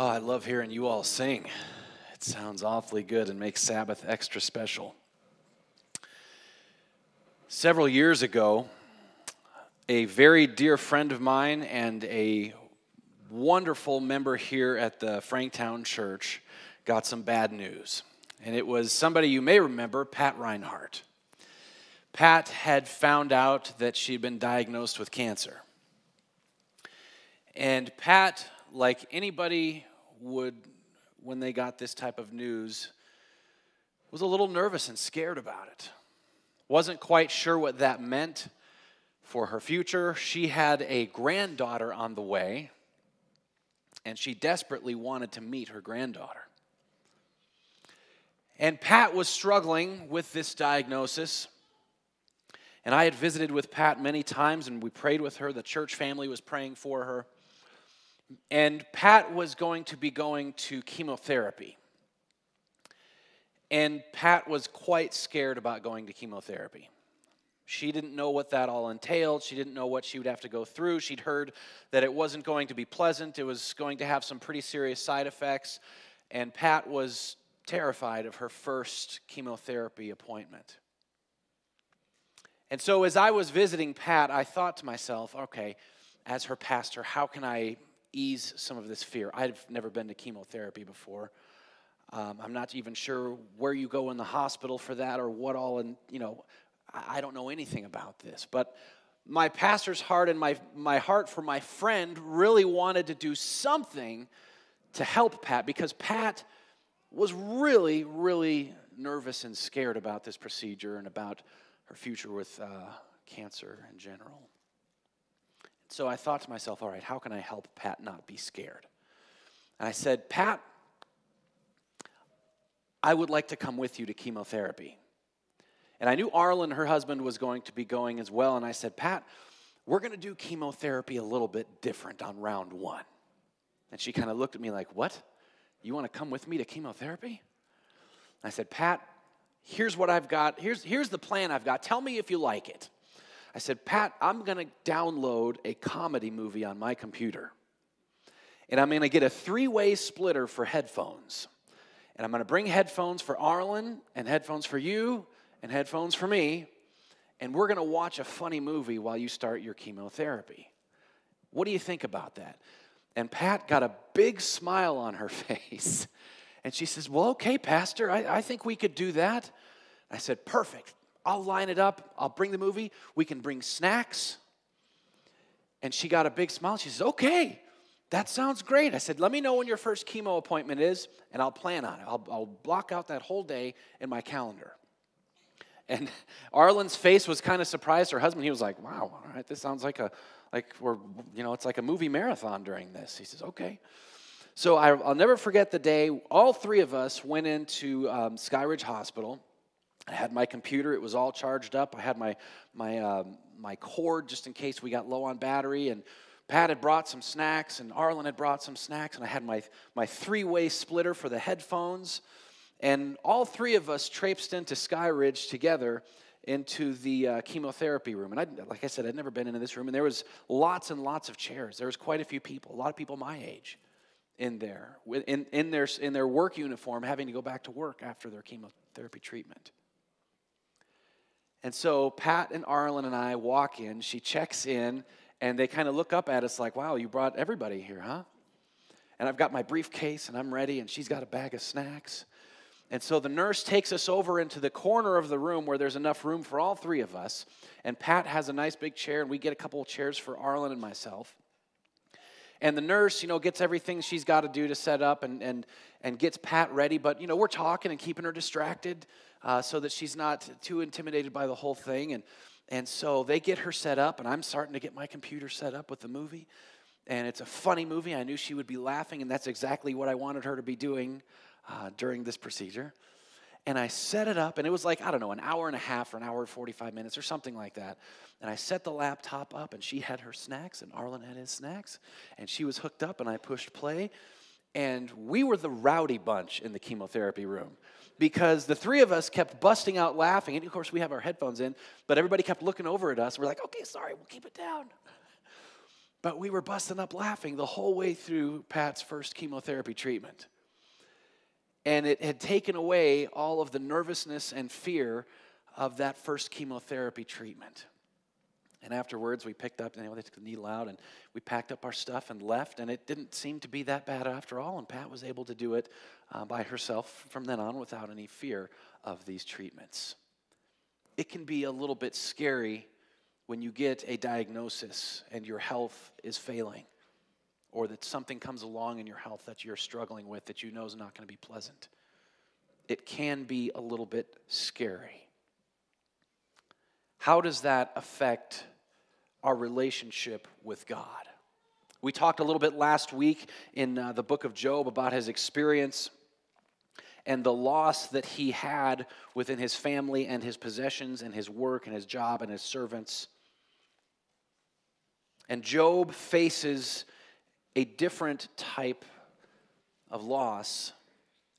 Oh, I love hearing you all sing. It sounds awfully good and makes Sabbath extra special. Several years ago, a very dear friend of mine and a wonderful member here at the Franktown Church got some bad news. And it was somebody you may remember, Pat Reinhart. Pat had found out that she'd been diagnosed with cancer. And Pat, like anybody would when they got this type of news, was a little nervous and scared about it. Wasn't quite sure what that meant for her future. She had a granddaughter on the way, and she desperately wanted to meet her granddaughter. And Pat was struggling with this diagnosis. And I had visited with Pat many times, and we prayed with her. The church family was praying for her. And Pat was going to be going to chemotherapy. And Pat was quite scared about going to chemotherapy. She didn't know what that all entailed. She didn't know what she would have to go through. She'd heard that it wasn't going to be pleasant. It was going to have some pretty serious side effects. And Pat was terrified of her first chemotherapy appointment. And so as I was visiting Pat, I thought to myself, okay, as her pastor, how can I ease some of this fear? I've never been to chemotherapy before. I'm not even sure where you go in the hospital for that or what all, and I don't know anything about this. But my pastor's heart and my heart for my friend really wanted to do something to help Pat, because Pat was really, really nervous and scared about this procedure and about her future with cancer in general. So I thought to myself, all right, how can I help Pat not be scared? And I said, Pat, I would like to come with you to chemotherapy. And I knew Arlen, her husband, was going to be going as well. And I said, Pat, we're going to do chemotherapy a little bit different on round one. And she kind of looked at me like, what? You want to come with me to chemotherapy? I said, Pat, here's what I've got. Here's the plan I've got. Tell me if you like it. I said, Pat, I'm going to download a comedy movie on my computer. And I'm going to get a 3-way splitter for headphones. And I'm going to bring headphones for Arlen and headphones for you and headphones for me. And we're going to watch a funny movie while you start your chemotherapy. What do you think about that? And Pat got a big smile on her face. And she says, well, okay, Pastor, I think we could do that. I said, perfect. I'll line it up. I'll bring the movie. We can bring snacks. And she got a big smile. She says, okay, that sounds great. I said, let me know when your first chemo appointment is, and I'll plan on it. I'll block out that whole day in my calendar. And Arlen's face was kind of surprised. Her husband, he was like, wow, all right, this sounds like it's like a movie marathon during this. He says, okay. So I'll never forget the day. All three of us went into Skyridge Hospital. I had my computer. It was all charged up. I had my cord just in case we got low on battery. And Pat had brought some snacks, and Arlen had brought some snacks. And I had my 3-way splitter for the headphones. And all three of us traipsed into Skyridge together into the chemotherapy room. And like I said, I'd never been into this room. And there was lots and lots of chairs. There was quite a few people, a lot of people my age in there, in their work uniform, having to go back to work after their chemotherapy treatment. And so Pat and Arlen and I walk in. She checks in, and they kind of look up at us like, wow, you brought everybody here, huh? And I've got my briefcase, and I'm ready, and she's got a bag of snacks. And so the nurse takes us over into the corner of the room where there's enough room for all three of us. And Pat has a nice big chair, and we get a couple of chairs for Arlen and myself. And the nurse, gets everything she's got to do to set up and gets Pat ready. But, we're talking and keeping her distracted so that she's not too intimidated by the whole thing. And so they get her set up, and I'm starting to get my computer set up with the movie. And it's a funny movie. I knew she would be laughing, and that's exactly what I wanted her to be doing during this procedure. And I set it up, and it was like, I don't know, an hour and a half or an hour and 45 minutes or something like that. And I set the laptop up, and she had her snacks, and Arlen had his snacks, and she was hooked up, and I pushed play. And we were the rowdy bunch in the chemotherapy room because the three of us kept busting out laughing. And, of course, we have our headphones in, but everybody kept looking over at us. We're like, okay, sorry, we'll keep it down. But we were busting up laughing the whole way through Pat's first chemotherapy treatment. And it had taken away all of the nervousness and fear of that first chemotherapy treatment. And afterwards, we picked up, they took the needle out, and we packed up our stuff and left, and it didn't seem to be that bad after all, and Pat was able to do it by herself from then on without any fear of these treatments. It can be a little bit scary when you get a diagnosis and your health is failing, or that something comes along in your health that you're struggling with that you know is not going to be pleasant. It can be a little bit scary. How does that affect our relationship with God? We talked a little bit last week in the book of Job about his experience and the loss that he had within his family and his possessions and his work and his job and his servants. And Job faces a different type of loss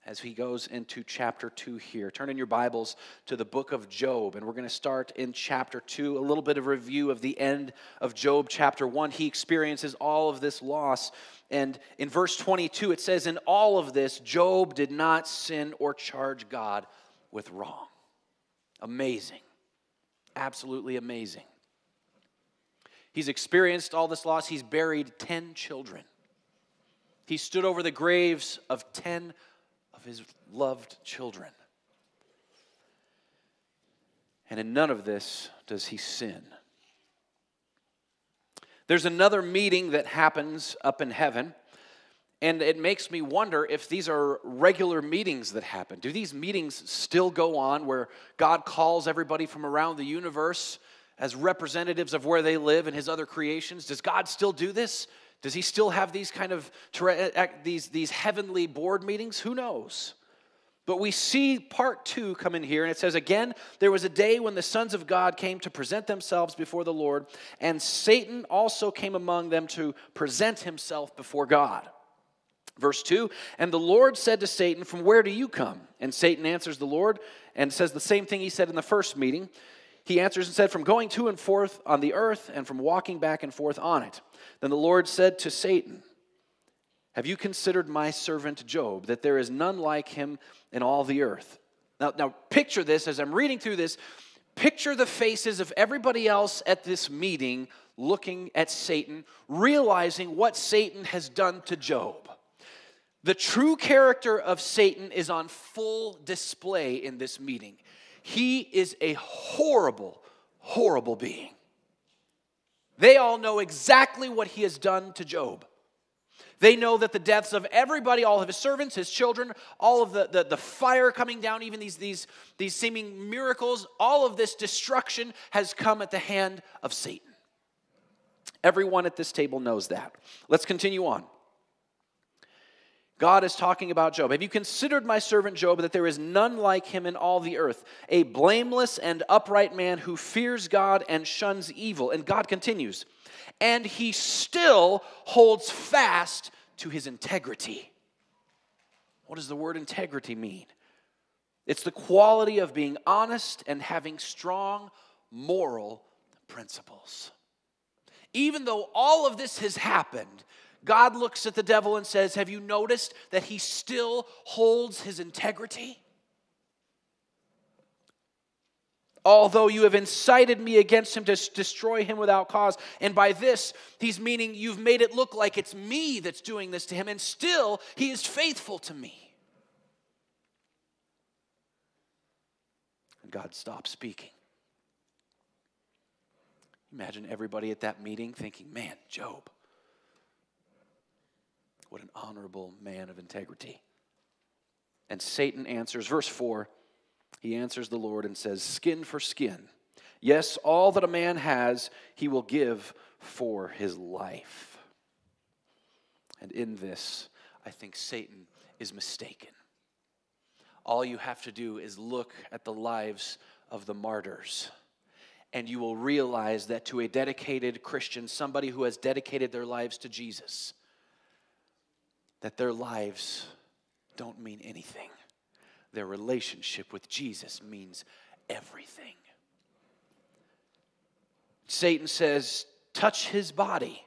as he goes into chapter 2 here. Turn in your Bibles to the book of Job, and we're going to start in chapter 2, a little bit of review of the end of Job chapter 1. He experiences all of this loss, and in verse 22 it says, "In all of this, Job did not sin or charge God with wrong." Amazing. Absolutely amazing. He's experienced all this loss. He's buried 10 children. He stood over the graves of 10 of his loved children. And in none of this does he sin. There's another meeting that happens up in heaven, and it makes me wonder if these are regular meetings that happen. Do these meetings still go on where God calls everybody from around the universe as representatives of where they live and his other creations? Does God still do this? Does he still have these kind of these heavenly board meetings? Who knows? But we see part 2 come in here, and it says, "Again, there was a day when the sons of God came to present themselves before the Lord, and Satan also came among them to present himself before God." Verse 2, "And the Lord said to Satan, 'From where do you come?' And Satan answers the Lord and says the same thing he said in the first meeting. He answers and said, 'From going to and forth on the earth and from walking back and forth on it.' Then the Lord said to Satan, 'Have you considered my servant Job, that there is none like him in all the earth?'" Now picture this as I'm reading through this. Picture the faces of everybody else at this meeting looking at Satan, realizing what Satan has done to Job. The true character of Satan is on full display in this meeting. He is a horrible, horrible being. They all know exactly what he has done to Job. They know that the deaths of everybody, all of his servants, his children, all of the fire coming down, even these seeming miracles, all of this destruction has come at the hand of Satan. Everyone at this table knows that. Let's continue on. God is talking about Job. "Have you considered my servant Job, that there is none like him in all the earth, a blameless and upright man who fears God and shuns evil?" And God continues, "And he still holds fast to his integrity." What does the word integrity mean? It's the quality of being honest and having strong moral principles. Even though all of this has happened, God looks at the devil and says, "Have you noticed that he still holds his integrity? Although you have incited me against him to destroy him without cause." And by this, he's meaning you've made it look like it's me that's doing this to him, and still he is faithful to me. And God stops speaking. Imagine everybody at that meeting thinking, "Man, Job, what an honorable man of integrity." And Satan answers, verse 4, he answers the Lord and says, "Skin for skin. Yes, all that a man has, he will give for his life." And in this, I think Satan is mistaken. All you have to do is look at the lives of the martyrs, and you will realize that to a dedicated Christian, somebody who has dedicated their lives to Jesus, that their lives don't mean anything. Their relationship with Jesus means everything. Satan says, "Touch his body."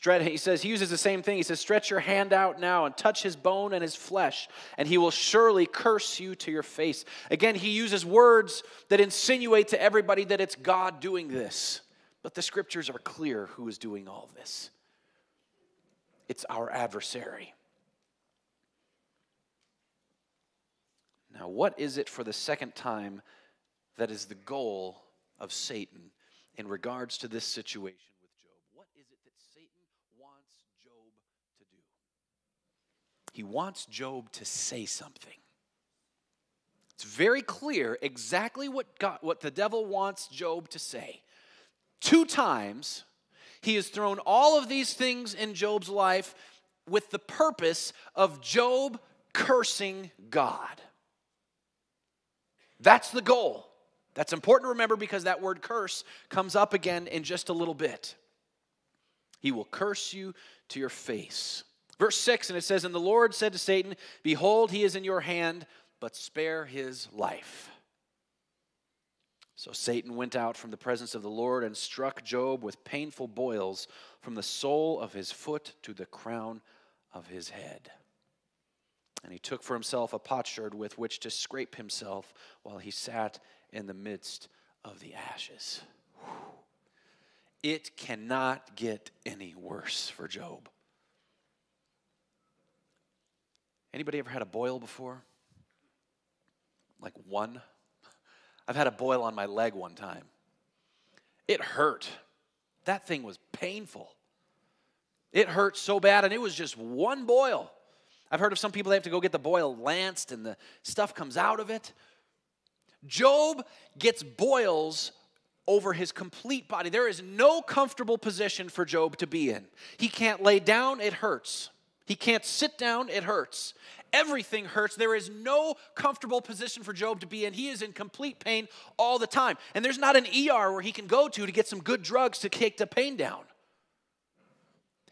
He uses the same thing. He says, stretch your hand out now and touch his bone and his flesh, and he will surely curse you to your face. Again, he uses words that insinuate to everybody that it's God doing this. But the scriptures are clear who is doing all this. It's our adversary. Now, what is it for the second time that is the goal of Satan in regards to this situation with Job? What is it that Satan wants Job to do? He wants Job to say something. It's very clear exactly what the devil wants Job to say. 2 times, he has thrown all of these things in Job's life with the purpose of Job cursing God. That's the goal. That's important to remember because that word curse comes up again in just a little bit. He will curse you to your face. Verse 6, and it says, and the Lord said to Satan, behold, he is in your hand, but spare his life. So Satan went out from the presence of the Lord and struck Job with painful boils from the sole of his foot to the crown of his head. And he took for himself a potsherd with which to scrape himself while he sat in the midst of the ashes. It cannot get any worse for Job. Anybody ever had a boil before? Like one? I've had a boil on my leg one time. It hurt. That thing was painful. It hurt so bad, and it was just one boil. I've heard of some people that have to go get the boil lanced, and the stuff comes out of it. Job gets boils over his complete body. There is no comfortable position for Job to be in. He can't lay down, it hurts. He can't sit down, it hurts. Everything hurts. There is no comfortable position for Job to be in. He is in complete pain all the time. And there's not an ER where he can go to get some good drugs to take the pain down.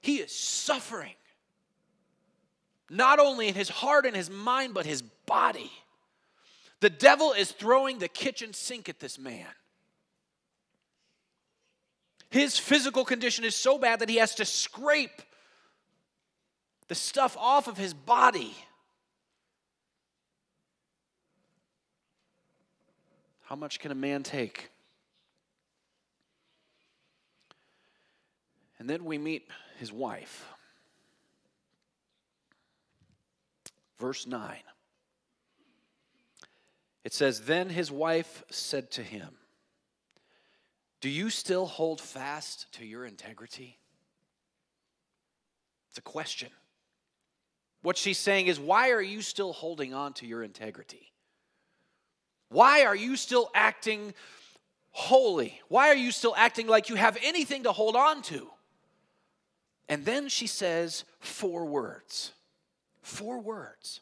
He is suffering. Not only in his heart and his mind, but his body. The devil is throwing the kitchen sink at this man. His physical condition is so bad that he has to scrape the stuff off of his body. How much can a man take? And then we meet his wife. Verse 9. It says, then his wife said to him, do you still hold fast to your integrity? It's a question. What she's saying is, why are you still holding on to your integrity? Why are you still acting holy? Why are you still acting like you have anything to hold on to? And then she says 4 words. 4 words.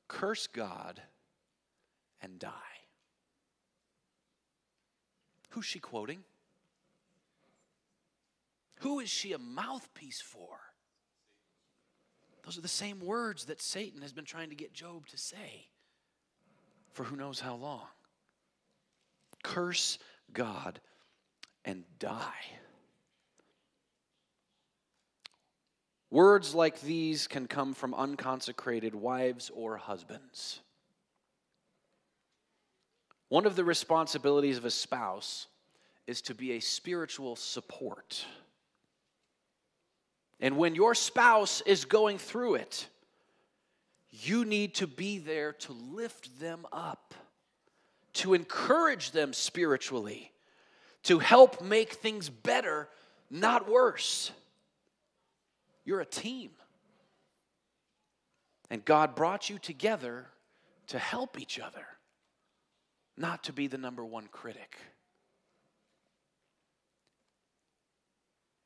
Curse God and die. Who's she quoting? Who is she a mouthpiece for? Those are the same words that Satan has been trying to get Job to say for who knows how long. Curse God and die. Words like these can come from unconsecrated wives or husbands. One of the responsibilities of a spouse is to be a spiritual support. And when your spouse is going through it, you need to be there to lift them up, to encourage them spiritually, to help make things better, not worse. You're a team. And God brought you together to help each other, not to be the number one critic.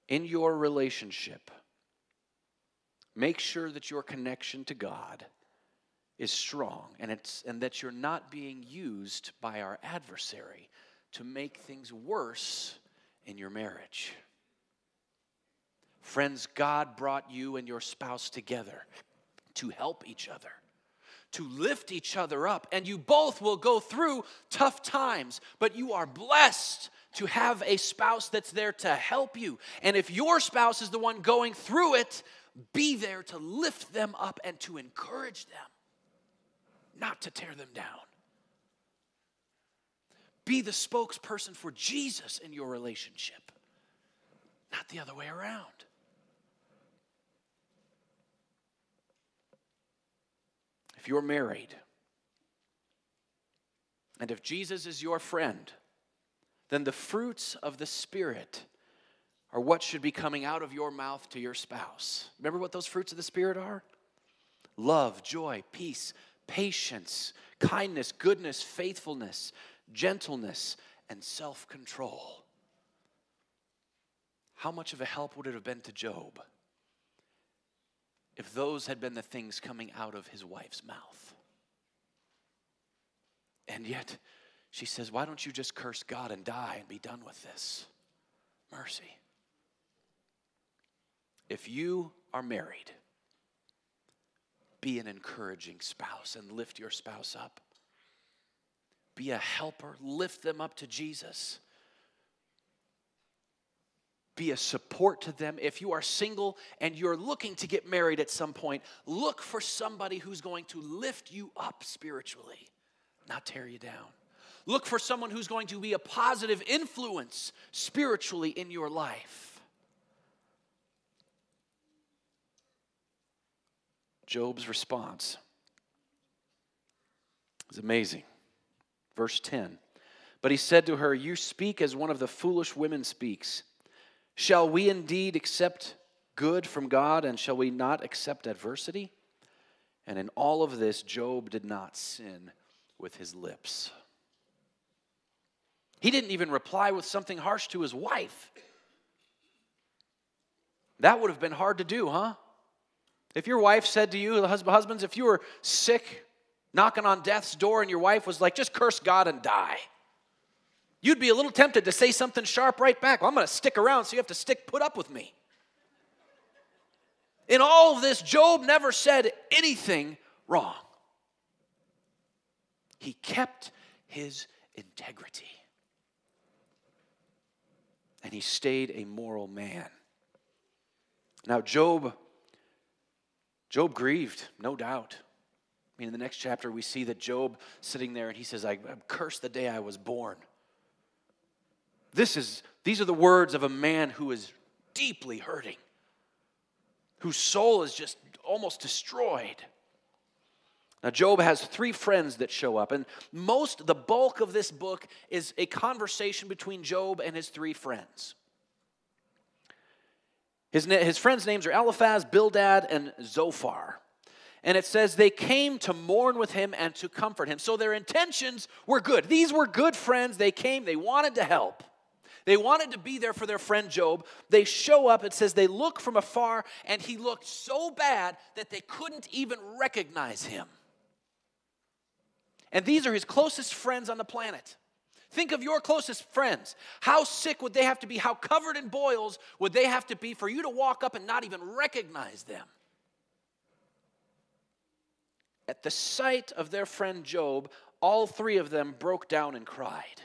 In your relationship, make sure that your connection to God is strong and that you're not being used by our adversary to make things worse in your marriage. Friends, God brought you and your spouse together to help each other, to lift each other up, and you both will go through tough times, but you are blessed to have a spouse that's there to help you. And if your spouse is the one going through it, be there to lift them up and to encourage them, not to tear them down. Be the spokesperson for Jesus in your relationship, not the other way around. If you're married, and if Jesus is your friend, then the fruits of the Spirit are what should be coming out of your mouth to your spouse. Remember what those fruits of the Spirit are? Love, joy, peace, patience, kindness, goodness, faithfulness, gentleness, and self-control. How much of a help would it have been to Job if those had been the things coming out of his wife's mouth? And yet, she says, why don't you just curse God and die and be done with this? Mercy. If you are married, be an encouraging spouse and lift your spouse up. Be a helper, lift them up to Jesus. Be a support to them. If you are single and you're looking to get married at some point, look for somebody who's going to lift you up spiritually, not tear you down. Look for someone who's going to be a positive influence spiritually in your life. Job's response is amazing. Verse 10, but he said to her, you speak as one of the foolish women speaks. Shall we indeed accept good from God, and shall we not accept adversity? And in all of this, Job did not sin with his lips. He didn't even reply with something harsh to his wife. That would have been hard to do, huh? If your wife said to you, husbands, if you were sick, knocking on death's door, and your wife was like, just curse God and die, you'd be a little tempted to say something sharp right back. Well, I'm going to stick around, so you have to put up with me. In all of this, Job never said anything wrong. He kept his integrity. And he stayed a moral man. Now, Job grieved, no doubt. I mean, in the next chapter, we see that Job sitting there, and he says, I cursed the day I was born. These are the words of a man who is deeply hurting, whose soul is just almost destroyed. Now, Job has 3 friends that show up, and the bulk of this book is a conversation between Job and his 3 friends. His friends' names are Eliphaz, Bildad, and Zophar. And it says they came to mourn with him and to comfort him. So their intentions were good. These were good friends. They came, they wanted to help. They wanted to be there for their friend Job. They show up, it says they look from afar, and he looked so bad that they couldn't even recognize him. And these are his closest friends on the planet. Think of your closest friends. How sick would they have to be? How covered in boils would they have to be for you to walk up and not even recognize them? At the sight of their friend Job, all 3 of them broke down and cried.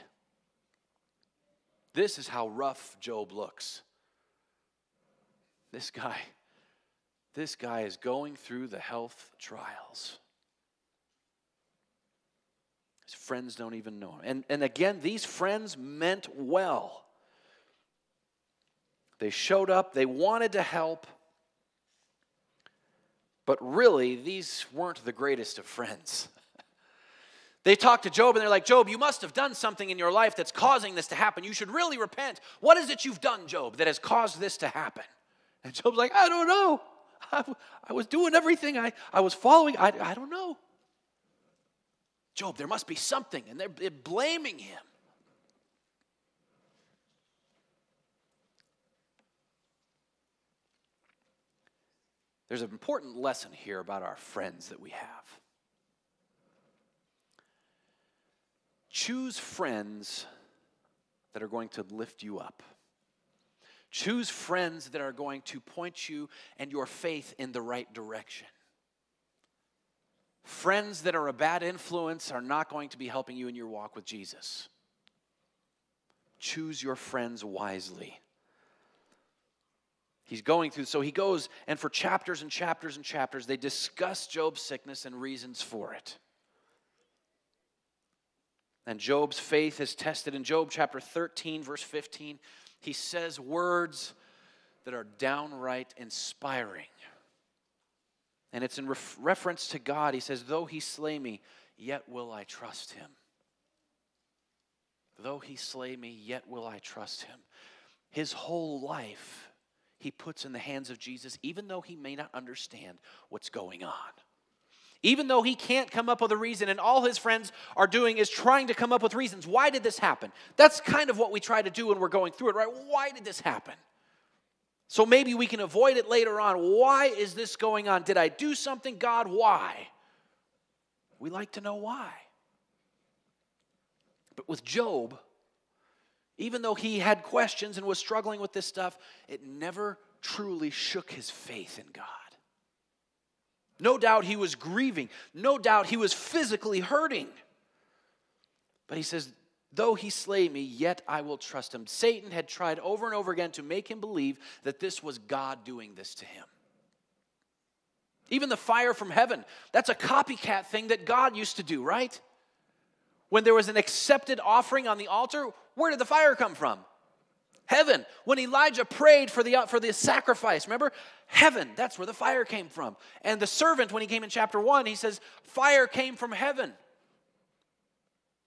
This is how rough Job looks. This guy is going through the health trials. His friends don't even know him. And again, these friends meant well. They showed up, they wanted to help, but really, these weren't the greatest of friends. They talked to Job, and they're like, Job, you must have done something in your life that's causing this to happen. You should really repent. What is it you've done, Job, that has caused this to happen? And Job's like, I don't know. I was doing everything. I was following. I don't know. Job, there must be something, and they're blaming him. There's an important lesson here about our friends that we have. Choose friends that are going to lift you up. Choose friends that are going to point you and your faith in the right direction. Friends that are a bad influence are not going to be helping you in your walk with Jesus. choose your friends wisely. He's going through, so he goes, and for chapters and chapters and chapters, they discuss Job's sickness and reasons for it. And Job's faith is tested. In Job chapter 13, verse 15, he says words that are downright inspiring. And it's in reference to God. He says, though he slay me, yet will I trust him. Though he slay me, yet will I trust him. His whole life he puts in the hands of Jesus, even though he may not understand what's going on. Even though he can't come up with a reason, and all his friends are doing is trying to come up with reasons. Why did this happen? That's kind of what we try to do when we're going through it, right? Why did this happen? So maybe we can avoid it later on. Why is this going on? Did I do something? God, why? We like to know why. But with Job, even though he had questions and was struggling with this stuff, it never truly shook his faith in God. No doubt he was grieving. No doubt he was physically hurting. But he says, though he slay me, yet I will trust him. Satan had tried over and over again to make him believe that this was God doing this to him. Even the fire from heaven, that's a copycat thing that God used to do, right? When there was an accepted offering on the altar, where did the fire come from? Heaven. When Elijah prayed for the sacrifice, remember? Heaven, that's where the fire came from. And the servant, when he came in chapter 1, he says, fire came from heaven.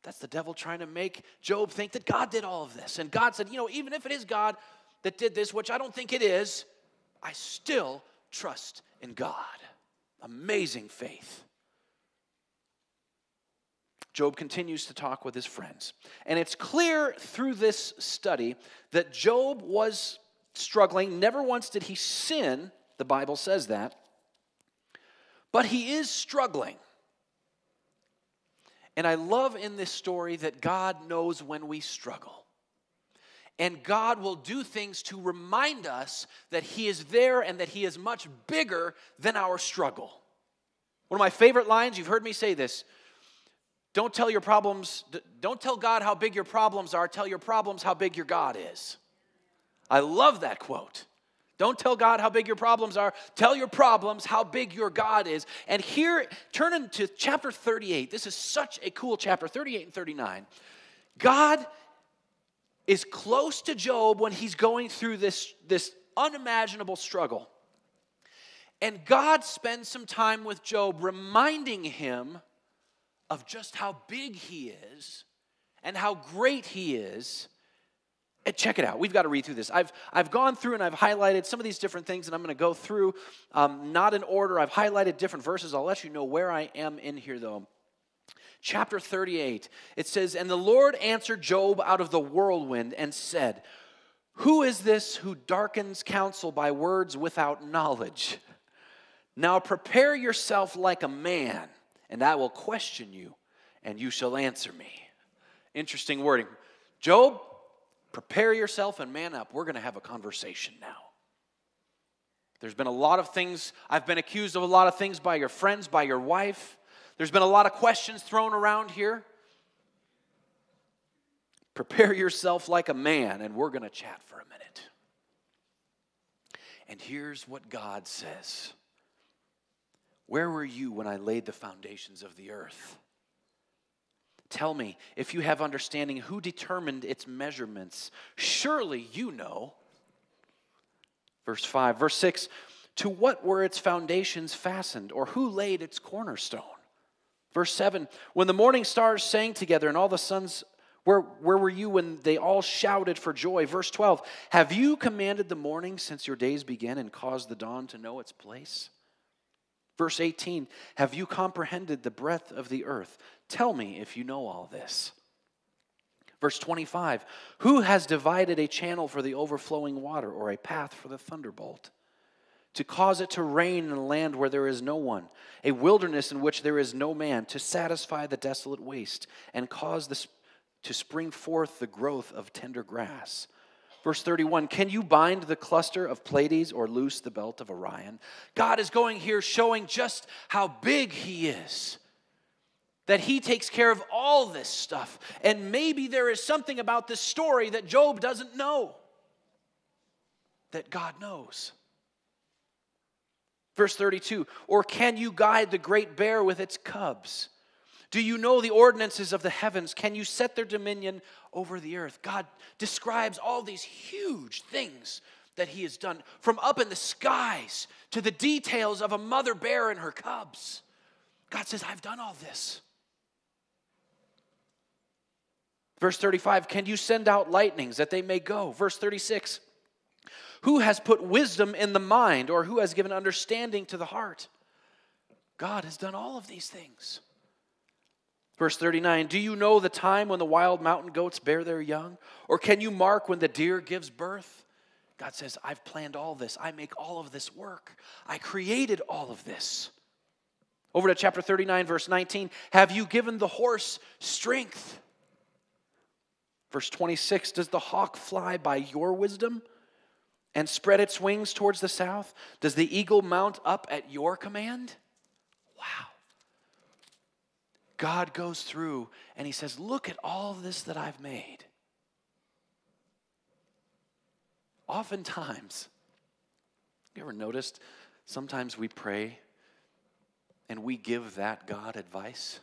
That's the devil trying to make Job think that God did all of this. And God said, even if it is God that did this, which I don't think it is, I still trust in God. Amazing faith. Job continues to talk with his friends. And it's clear through this study that Job was struggling. Never once did he sin, the Bible says that. But he is struggling. And I love in this story that God knows when we struggle. And God will do things to remind us that he is there and that he is much bigger than our struggle. One of my favorite lines, you've heard me say this, don't tell God how big your problems are, tell your problems how big your God is. I love that quote. Don't tell God how big your problems are, tell your problems how big your God is. And here, turn into chapter 38. This is such a cool chapter, 38 and 39. God is close to Job when he's going through this unimaginable struggle. And God spends some time with Job reminding him of just how big he is and how great he is. And check it out. We've got to read through this. I've gone through and I've highlighted some of these different things, and I'm going to go through, not in order. I've highlighted different verses. I'll let you know where I am in here, though. Chapter 38, it says, and the Lord answered Job out of the whirlwind and said, who is this who darkens counsel by words without knowledge? Now prepare yourself like a man, and I will question you, and you shall answer me. Interesting wording. Job, prepare yourself and man up. We're going to have a conversation now. There's been a lot of things. I've been accused of a lot of things by your friends, by your wife. There's been a lot of questions thrown around here. Prepare yourself like a man, and we're going to chat for a minute. And here's what God says. Where were you when I laid the foundations of the earth? Tell me, if you have understanding, who determined its measurements? Surely you know. Verse 5. Verse 6, to what were its foundations fastened, or who laid its cornerstone? Verse 7, when the morning stars sang together and all the suns, where were you when they all shouted for joy? Verse 12, have you commanded the morning since your days began and caused the dawn to know its place? Verse 18, have you comprehended the breadth of the earth? Tell me if you know all this. Verse 25, who has divided a channel for the overflowing water or a path for the thunderbolt? To cause it to rain in a land where there is no one, a wilderness in which there is no man, to satisfy the desolate waste and cause to spring forth the growth of tender grass. Verse 31, can you bind the cluster of Pleiades or loose the belt of Orion? God is going here showing just how big he is. that he takes care of all this stuff. And maybe there is something about this story that Job doesn't know, that God knows. Verse 32, or can you guide the great bear with its cubs? Do you know the ordinances of the heavens? Can you set their dominion over the earth? God describes all these huge things that he has done, from up in the skies to the details of a mother bear and her cubs. God says, I've done all this. Verse 35, can you send out lightnings that they may go? Verse 36, who has put wisdom in the mind, or who has given understanding to the heart? God has done all of these things. Verse 39, do you know the time when the wild mountain goats bear their young? Or can you mark when the deer gives birth? God says, I've planned all this. I make all of this work. I created all of this. Over to chapter 39, verse 19, have you given the horse strength? Verse 26, does the hawk fly by your wisdom and spread its wings towards the south? Does the eagle mount up at your command? Wow. God goes through and he says, look at all this that I've made. Oftentimes, you ever noticed sometimes we pray and we give that God advice?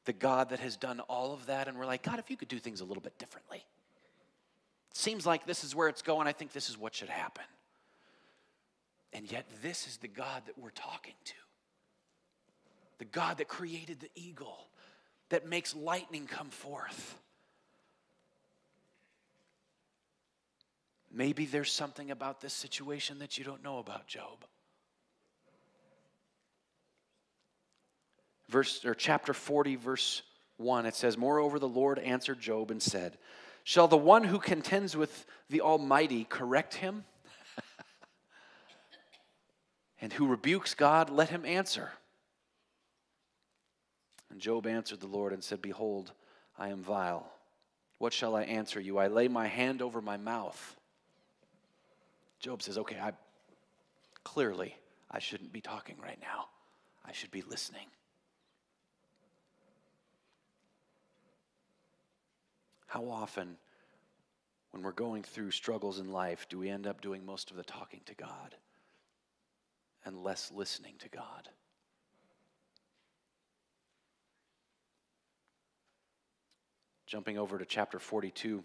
The God that has done all of that, and we're like, God, if you could do things a little bit differently. It seems like this is where it's going. I think this is what should happen. And yet this is the God that we're talking to. The God that created the eagle, that makes lightning come forth. Maybe there's something about this situation that you don't know about, Job. Chapter 40, verse 1, it says, moreover, the Lord answered Job and said, shall the one who contends with the Almighty correct him? And who rebukes God, let him answer. And Job answered the Lord and said, behold, I am vile. What shall I answer you? I lay my hand over my mouth. Job says, okay, clearly I shouldn't be talking right now. I should be listening. How often, when we're going through struggles in life, do we end up doing most of the talking to God and less listening to God? Jumping over to chapter 42,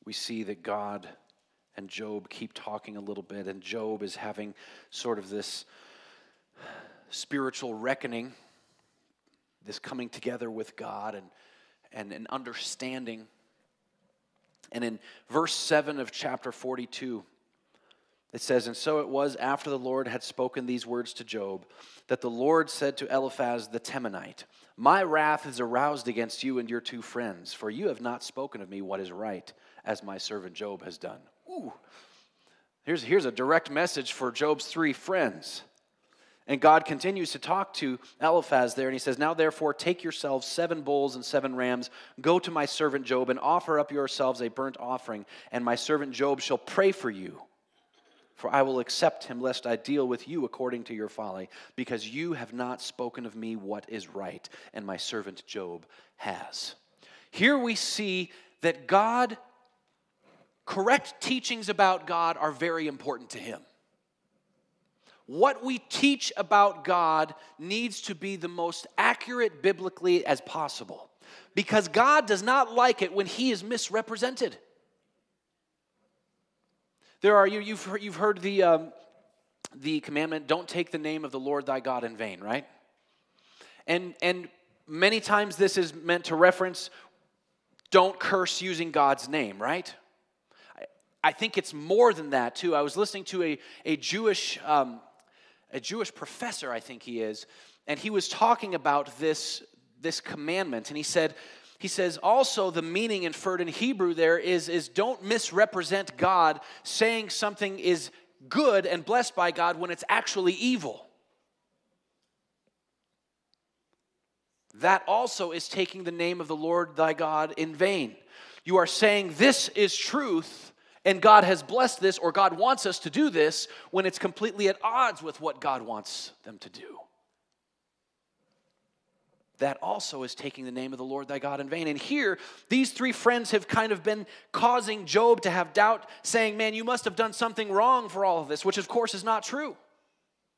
we see that God and Job keep talking a little bit, and Job is having sort of this spiritual reckoning, this coming together with God and an understanding. And in verse 7 of chapter 42, it says, and so it was after the Lord had spoken these words to Job, that the Lord said to Eliphaz the Temanite, my wrath is aroused against you and your two friends, for you have not spoken of me what is right, as my servant Job has done. Ooh. Here's a direct message for Job's three friends. And God continues to talk to Eliphaz there, and he says, now therefore take yourselves 7 bulls and 7 rams, go to my servant Job, and offer up yourselves a burnt offering, and my servant Job shall pray for you. For I will accept him, lest I deal with you according to your folly, because you have not spoken of me what is right, and my servant Job has. Here we see that God, correct teachings about God are very important to him. What we teach about God needs to be the most accurate biblically as possible, because God does not like it when he is misrepresented. You've heard the commandment, don't take the name of the Lord thy God in vain, right? And many times this is meant to reference, don't curse using God's name, right? I think it's more than that too. I was listening to a Jewish professor, I think he is, and he was talking about this commandment, and he says also the meaning inferred in Hebrew there is don't misrepresent God, saying something is good and blessed by God when it's actually evil. That also is taking the name of the Lord thy God in vain. You are saying this is truth, And God has blessed this, or God wants us to do this, when it's completely at odds with what God wants them to do. That also is taking the name of the Lord thy God in vain. And here, these three friends have kind of been causing Job to have doubt, saying, man, you must have done something wrong for all of this, which of course is not true.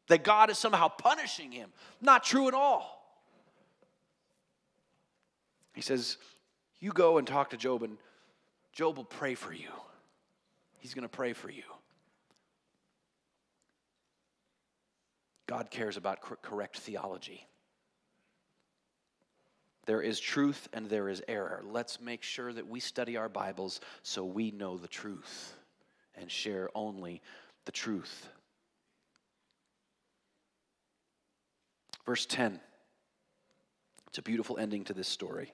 That God is somehow punishing him. Not true at all. He says, you go and talk to Job, and Job will pray for you. He's going to pray for you. God cares about correct theology. There is truth and there is error. Let's make sure that we study our Bibles so we know the truth and share only the truth. Verse 10. It's a beautiful ending to this story.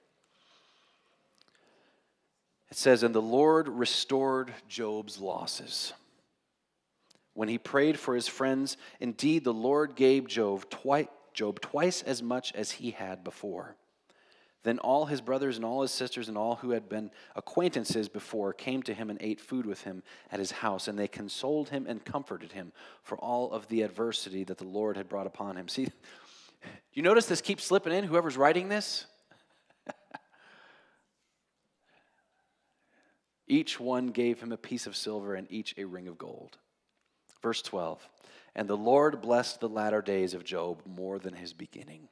It says, and the Lord restored Job's losses. When he prayed for his friends, indeed the Lord gave Job twice as much as he had before. Then all his brothers and all his sisters and all who had been acquaintances before came to him and ate food with him at his house, and they consoled him and comforted him for all of the adversity that the Lord had brought upon him. See, you notice this keeps slipping in, whoever's writing this? Each one gave him a piece of silver and each a ring of gold. Verse 12, and the Lord blessed the latter days of Job more than his beginning.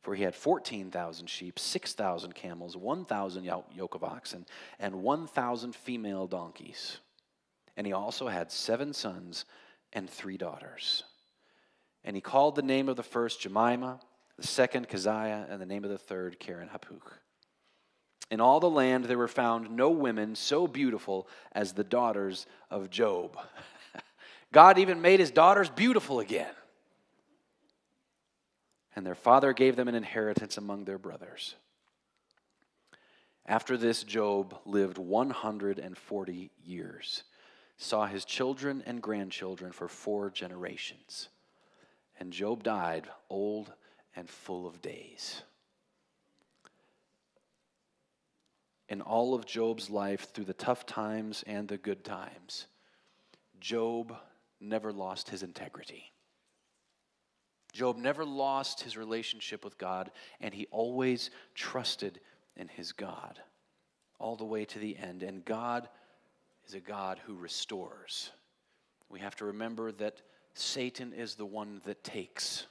For he had 14,000 sheep, 6,000 camels, 1,000 yoke of oxen, and 1,000 female donkeys. And he also had 7 sons and 3 daughters. And he called the name of the first Jemima, the second Keziah, and the name of the third Karen Happuch. In all the land there were found no women so beautiful as the daughters of Job. God even made his daughters beautiful again. And their father gave them an inheritance among their brothers. After this, Job lived 140 years, saw his children and grandchildren for 4 generations. And Job died old and full of days. In all of Job's life, through the tough times and the good times, Job never lost his integrity. Job never lost his relationship with God, and he always trusted in his God all the way to the end. And God is a God who restores. We have to remember that Satan is the one that takes.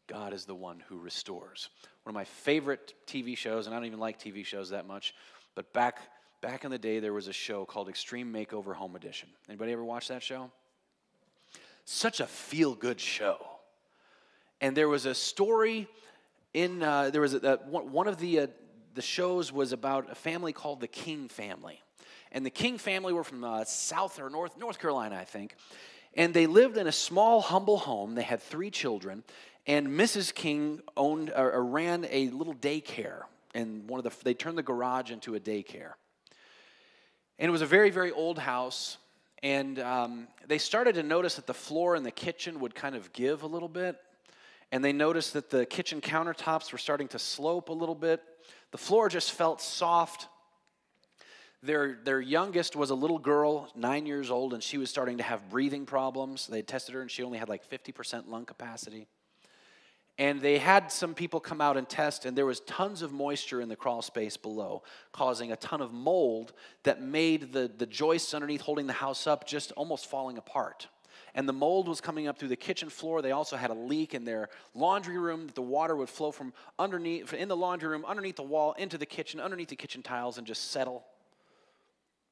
God is the one who restores. One of my favorite TV shows, and I don't even like TV shows that much, but back in the day there was a show called Extreme Makeover Home Edition. Anybody ever watch that show? Such a feel-good show. And there was a story in, one of the shows was about a family called the King family. And the King family were from South or North Carolina, I think. And they lived in a small, humble home. They had 3 children. And Mrs. King owned or ran a little daycare. And they turned the garage into a daycare. And it was a very, very old house. And they started to notice that the floor in the kitchen would kind of give a little bit. And they noticed that the kitchen countertops were starting to slope a little bit. The floor just felt soft. Their youngest was a little girl, 9 years old, and she was starting to have breathing problems. They tested her, and she only had like 50% lung capacity. And they had some people come out and test, and there was tons of moisture in the crawl space below, causing a ton of mold that made the joists underneath holding the house up just almost falling apart. And the mold was coming up through the kitchen floor. They also had a leak in their laundry room. The water would flow from underneath, in the laundry room, underneath the wall, into the kitchen, underneath the kitchen tiles, and just settle.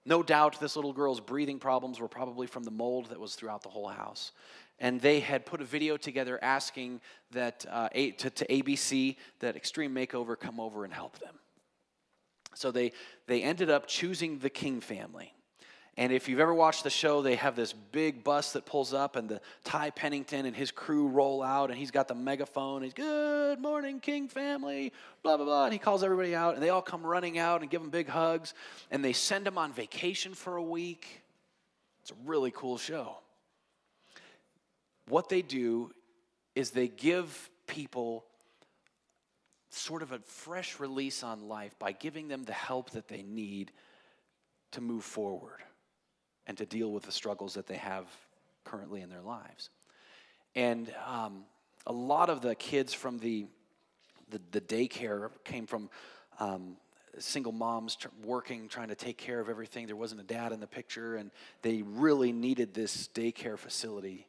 No doubt this little girl's breathing problems were probably from the mold that was throughout the whole house. And they had put a video together asking that to ABC that Extreme Makeover come over and help them. So they ended up choosing the King family. And if you've ever watched the show, they have this big bus that pulls up, and the Ty Pennington and his crew roll out, and he's got the megaphone. He's, good morning, King family, blah, blah, blah. And he calls everybody out, and they all come running out and give him big hugs. And they send him on vacation for a week. It's a really cool show. What they do is they give people sort of a fresh release on life by giving them the help that they need to move forward and to deal with the struggles that they have currently in their lives. And a lot of the kids from the daycare came from single moms working, trying to take care of everything. There wasn't a dad in the picture, and they really needed this daycare facility.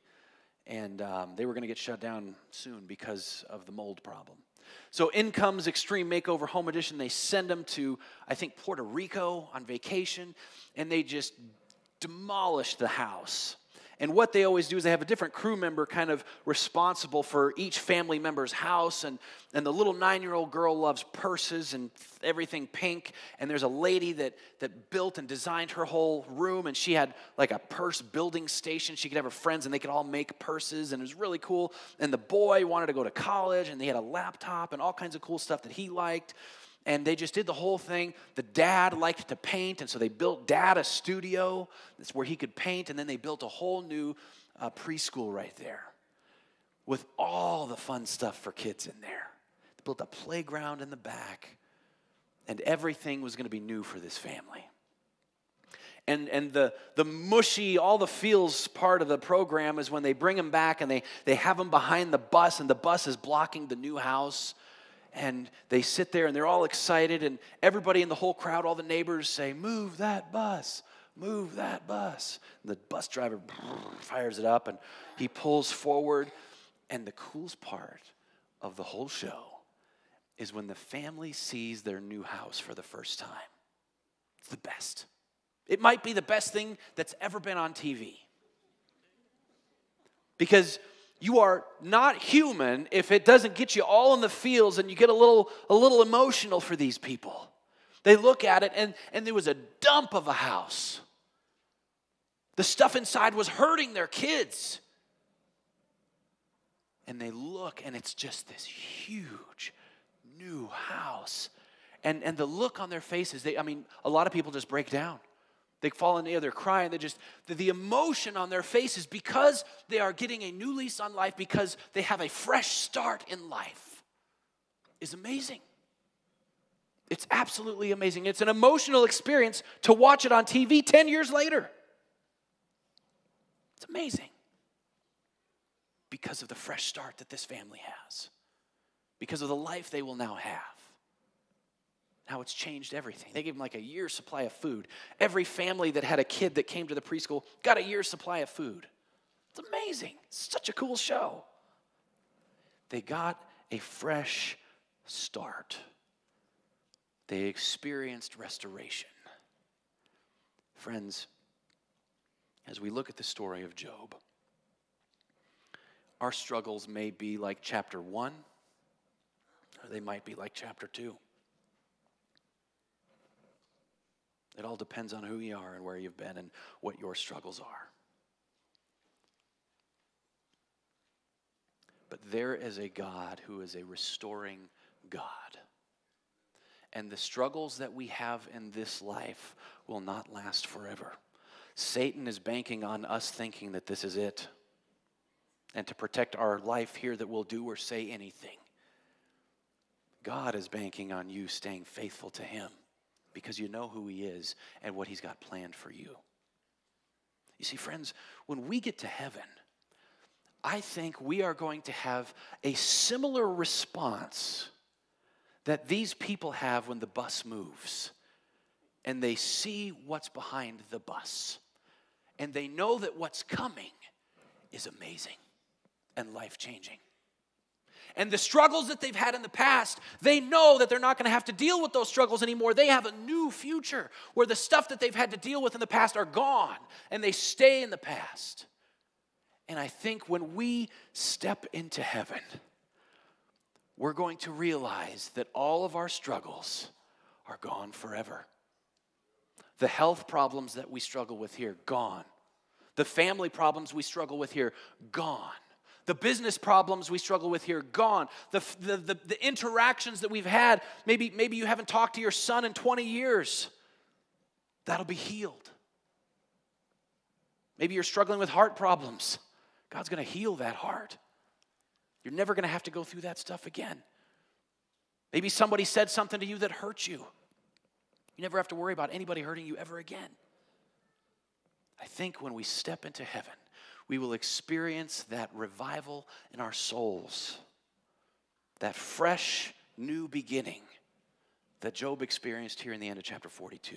And they were going to get shut down soon because of the mold problem. So in comes Extreme Makeover Home Edition. They send them to, I think, Puerto Rico on vacation, and they just demolished the house. And what they always do is they have a different crew member kind of responsible for each family member's house. And the little 9-year-old girl loves purses and everything pink. And there's a lady that built and designed her whole room. And she had like a purse building station. She could have her friends and they could all make purses. And it was really cool. And the boy wanted to go to college. And they had a laptop and all kinds of cool stuff that he liked. And they just did the whole thing. The dad liked to paint, and so they built Dad a studio. That's where he could paint, and then they built a whole new preschool right there with all the fun stuff for kids in there. They built a playground in the back, and everything was going to be new for this family. And the mushy, all the feels part of the program is when they bring them back, and they have them behind the bus, and the bus is blocking the new house. And they sit there and they're all excited, and everybody in the whole crowd, all the neighbors say, "Move that bus, move that bus." And the bus driver fires it up and he pulls forward. And the coolest part of the whole show is when the family sees their new house for the first time. It's the best. It might be the best thing that's ever been on TV. Because you are not human if it doesn't get you all in the feels and you get a little emotional for these people. They look at it and there was a dump of a house. The stuff inside was hurting their kids. And they look and it's just this huge new house. And the look on their faces, a lot of people just break down. They fall in the air, they're crying. The emotion on their faces because they are getting a new lease on life, because they have a fresh start in life, is amazing. It's absolutely amazing. It's an emotional experience to watch it on TV 10 years later. It's amazing because of the fresh start that this family has, because of the life they will now have. How it's changed everything. They gave them like a year's supply of food. Every family that had a kid that came to the preschool got a year's supply of food. It's amazing. It's such a cool show. They got a fresh start. They experienced restoration. Friends, as we look at the story of Job, our struggles may be like chapter 1, or they might be like chapter 2. It all depends on who you are and where you've been and what your struggles are. But there is a God who is a restoring God. And the struggles that we have in this life will not last forever. Satan is banking on us thinking that this is it, and to protect our life here that we'll do or say anything. God is banking on you staying faithful to him, because you know who he is and what he's got planned for you. You see, friends, when we get to heaven, I think we are going to have a similar response that these people have when the bus moves and they see what's behind the bus. And they know that what's coming is amazing and life-changing. And the struggles that they've had in the past, they know that they're not going to have to deal with those struggles anymore. They have a new future where the stuff that they've had to deal with in the past are gone and they stay in the past. And I think when we step into heaven, we're going to realize that all of our struggles are gone forever. The health problems that we struggle with here, gone. The family problems we struggle with here, gone. The business problems we struggle with here, gone. The interactions that we've had, maybe you haven't talked to your son in 20 years. That'll be healed. Maybe you're struggling with heart problems. God's going to heal that heart. You're never going to have to go through that stuff again. Maybe somebody said something to you that hurt you. You never have to worry about anybody hurting you ever again. I think when we step into heaven, we will experience that revival in our souls, that fresh new beginning that Job experienced here in the end of chapter 42,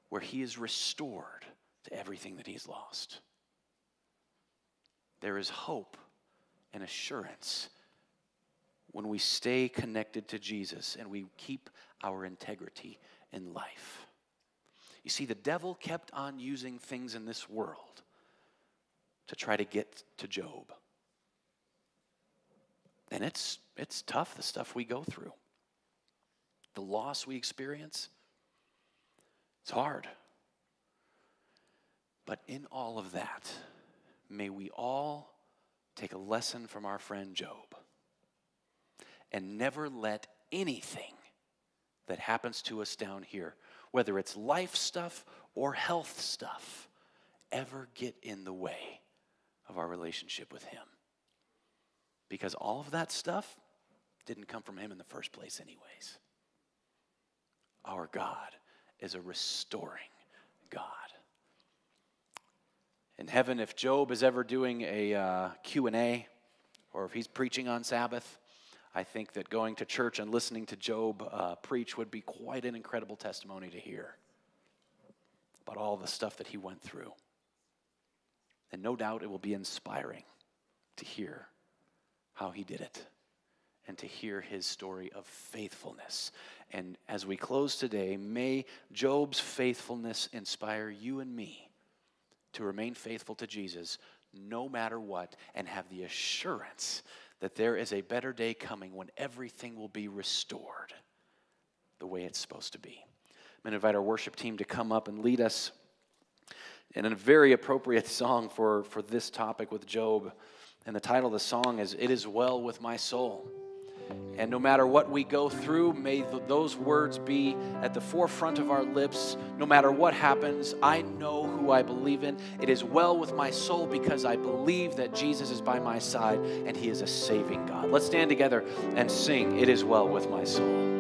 where he is restored to everything that he's lost. There is hope and assurance when we stay connected to Jesus and we keep our integrity in life. You see, the devil kept on using things in this world to try to get to Job. And it's tough, the stuff we go through. The loss we experience, it's hard. But in all of that, may we all take a lesson from our friend Job and never let anything that happens to us down here, whether it's life stuff or health stuff, ever get in the way of our relationship with him. Because all of that stuff didn't come from him in the first place anyways. Our God is a restoring God. In heaven, if Job is ever doing a Q&A, or if he's preaching on Sabbath, I think that going to church and listening to Job preach would be quite an incredible testimony to hear about all the stuff that he went through. And no doubt it will be inspiring to hear how he did it and to hear his story of faithfulness. And as we close today, may Job's faithfulness inspire you and me to remain faithful to Jesus no matter what, and have the assurance that there is a better day coming when everything will be restored the way it's supposed to be. I'm going to invite our worship team to come up and lead us in a very appropriate song for this topic with Job. And the title of the song is, "It Is Well With My Soul." And no matter what we go through, may those words be at the forefront of our lips. No matter what happens, I know who I believe in. It is well with my soul because I believe that Jesus is by my side and he is a saving God. Let's stand together and sing, "It Is Well With My Soul."